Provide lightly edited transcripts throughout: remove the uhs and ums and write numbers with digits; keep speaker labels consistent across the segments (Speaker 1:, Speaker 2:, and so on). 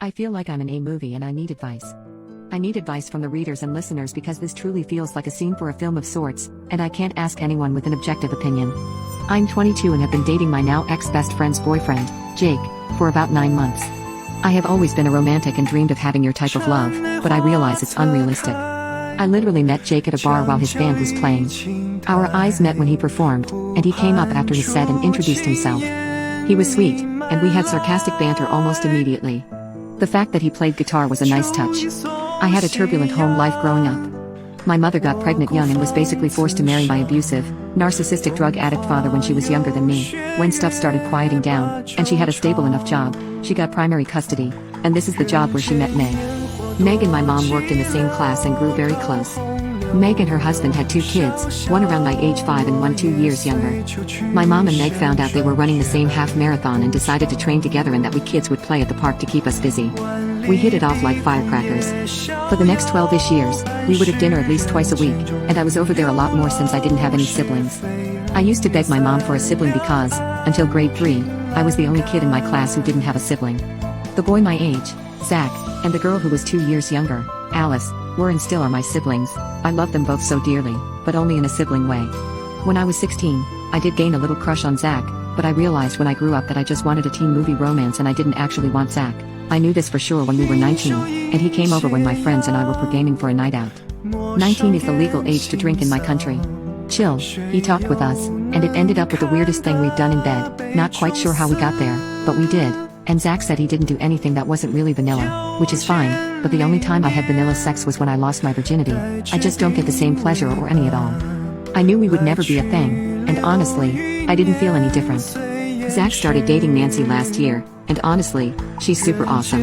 Speaker 1: I feel like I'm in a movie and I need advice. I need advice from the readers and listeners because this truly feels like a scene for a film of sorts, and I can't ask anyone with an objective opinion. I'm 22 and have been dating my now ex-best friend's boyfriend, Jake, for about 9 months. I have always been a romantic and dreamed of having your type of love, but I realize it's unrealistic. I literally met Jake at a bar while his band was playing. Our eyes met when he performed, and he came up after his set and introduced himself. He was sweet, and we had sarcastic banter almost immediately. The fact that he played guitar was a nice touch. I had a turbulent home life growing up. My mother got pregnant young and was basically forced to marry my abusive, narcissistic drug addict father when she was younger than me. When stuff started quieting down, and she had a stable enough job, she got primary custody, and this is the job where she met Meg. Meg and my mom worked in the same class and grew very close. Meg and her husband had 2 kids, one around my age 5 and one 2 years younger. My mom and Meg found out they were running the same half marathon and decided to train together and that we kids would play at the park to keep us busy. We hit it off like firecrackers. For the next 12-ish years, we would have dinner at least twice a week, and I was over there a lot more since I didn't have any siblings. I used to beg my mom for a sibling because, until grade 3, I was the only kid in my class who didn't have a sibling. The boy my age, Zach, and the girl who was 2 years younger, Alice, were and still are my siblings. I love them both so dearly, but only in a sibling way. When I was 16, I did gain a little crush on Zach, but I realized when I grew up that I just wanted a teen movie romance and I didn't actually want Zach. I knew this for sure when we were 19, and he came over when my friends and I were gaming for a night out. 19 is the legal age to drink in my country. Chill, he talked with us, and it ended up with the weirdest thing we've done in bed. Not quite sure how we got there, but we did. And Zach said he didn't do anything that wasn't really vanilla, which is fine, but the only time I had vanilla sex was when I lost my virginity. I just don't get the same pleasure or any at all. I knew we would never be a thing, and honestly, I didn't feel any different. Zach started dating Nancy last year, and honestly, she's super awesome.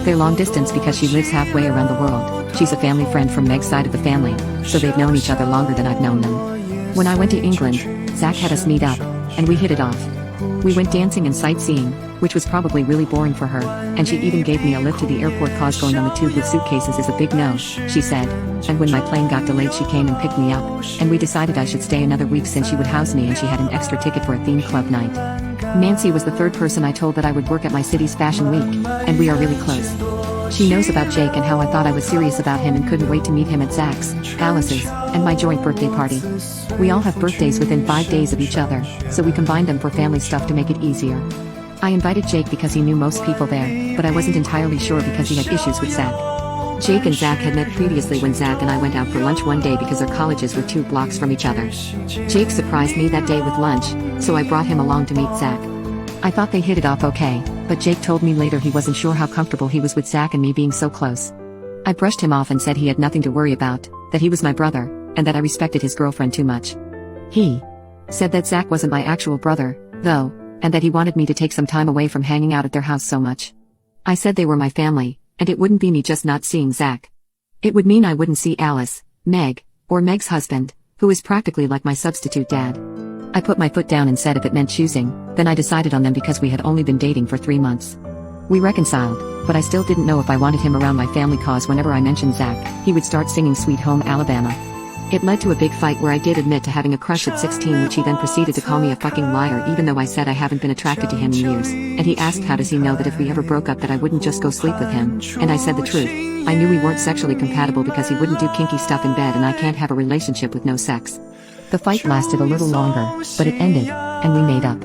Speaker 1: They're long distance because she lives halfway around the world. She's a family friend from Meg's side of the family, so they've known each other longer than I've known them. When I went to England, Zach had us meet up, and we hit it off. We went dancing and sightseeing, which was probably really boring for her, and she even gave me a lift to the airport cause going on the tube with suitcases is a big no, she said. And when my plane got delayed she came and picked me up, and we decided I should stay another week since she would house me and she had an extra ticket for a theme club night. Nancy was the 3rd person I told that I would work at my city's fashion week, and we are really close. She knows about Jake and how I thought I was serious about him and couldn't wait to meet him at Zach's, Alice's, and my joint birthday party. We all have birthdays within 5 days of each other, so we combined them for family stuff to make it easier. I invited Jake because he knew most people there, but I wasn't entirely sure because he had issues with Zach. Jake and Zach had met previously when Zach and I went out for lunch one day because our colleges were 2 blocks from each other. Jake surprised me that day with lunch, so I brought him along to meet Zach. I thought they hit it off okay, but Jake told me later he wasn't sure how comfortable he was with Zach and me being so close. I brushed him off and said he had nothing to worry about, that he was my brother, and that I respected his girlfriend too much. He said that Zach wasn't my actual brother, though, and that he wanted me to take some time away from hanging out at their house so much. I said they were my family, and it wouldn't be me just not seeing Zach. It would mean I wouldn't see Alice, Meg, or Meg's husband, who is practically like my substitute dad. I put my foot down and said if it meant choosing, then I decided on them because we had only been dating for 3 months. We reconciled, but I still didn't know if I wanted him around my family cause whenever I mentioned Zach, he would start singing Sweet Home Alabama. It led to a big fight where I did admit to having a crush at 16, which he then proceeded to call me a fucking liar even though I said I haven't been attracted to him in years, and he asked how does he know that if we ever broke up that I wouldn't just go sleep with him, and I said the truth. I knew we weren't sexually compatible because he wouldn't do kinky stuff in bed and I can't have a relationship with no sex. The fight lasted a little longer, but it ended, and we made up.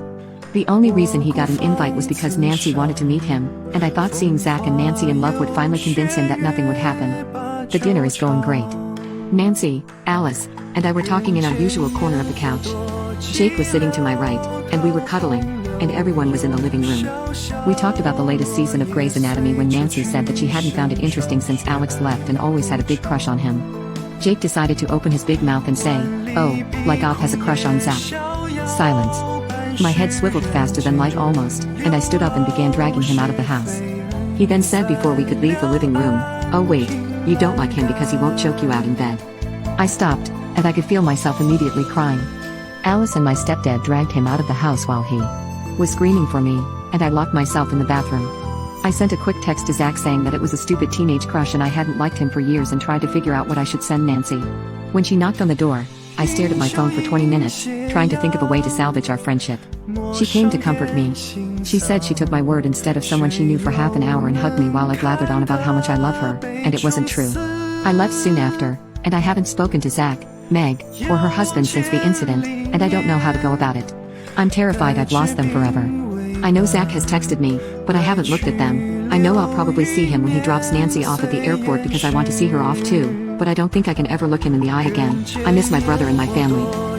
Speaker 1: The only reason he got an invite was because Nancy wanted to meet him, and I thought seeing Zach and Nancy in love would finally convince him that nothing would happen. The dinner is going great. Nancy, Alice, and I were talking in our usual corner of the couch. Jake was sitting to my right, and we were cuddling, and everyone was in the living room. We talked about the latest season of Grey's Anatomy when Nancy said that she hadn't found it interesting since Alex left and always had a big crush on him. Jake decided to open his big mouth and say, "Oh, like Alf has a crush on Zach." Silence. My head swiveled faster than light almost, and I stood up and began dragging him out of the house. He then said before we could leave the living room, "Oh wait, you don't like him because he won't choke you out in bed." I stopped, and I could feel myself immediately crying. Alice and my stepdad dragged him out of the house while he was screaming for me, and I locked myself in the bathroom. I sent a quick text to Zach saying that it was a stupid teenage crush and I hadn't liked him for years and tried to figure out what I should send Nancy. When she knocked on the door, I stared at my phone for 20 minutes, trying to think of a way to salvage our friendship. She came to comfort me. She said she took my word instead of someone she knew for half an hour and hugged me while I blathered on about how much I love her, and it wasn't true. I left soon after, and I haven't spoken to Zach, Meg, or her husband since the incident, and I don't know how to go about it. I'm terrified I've lost them forever. I know Zach has texted me, but I haven't looked at them. I know I'll probably see him when he drops Nancy off at the airport because I want to see her off too, but I don't think I can ever look him in the eye again. I miss my brother and my family.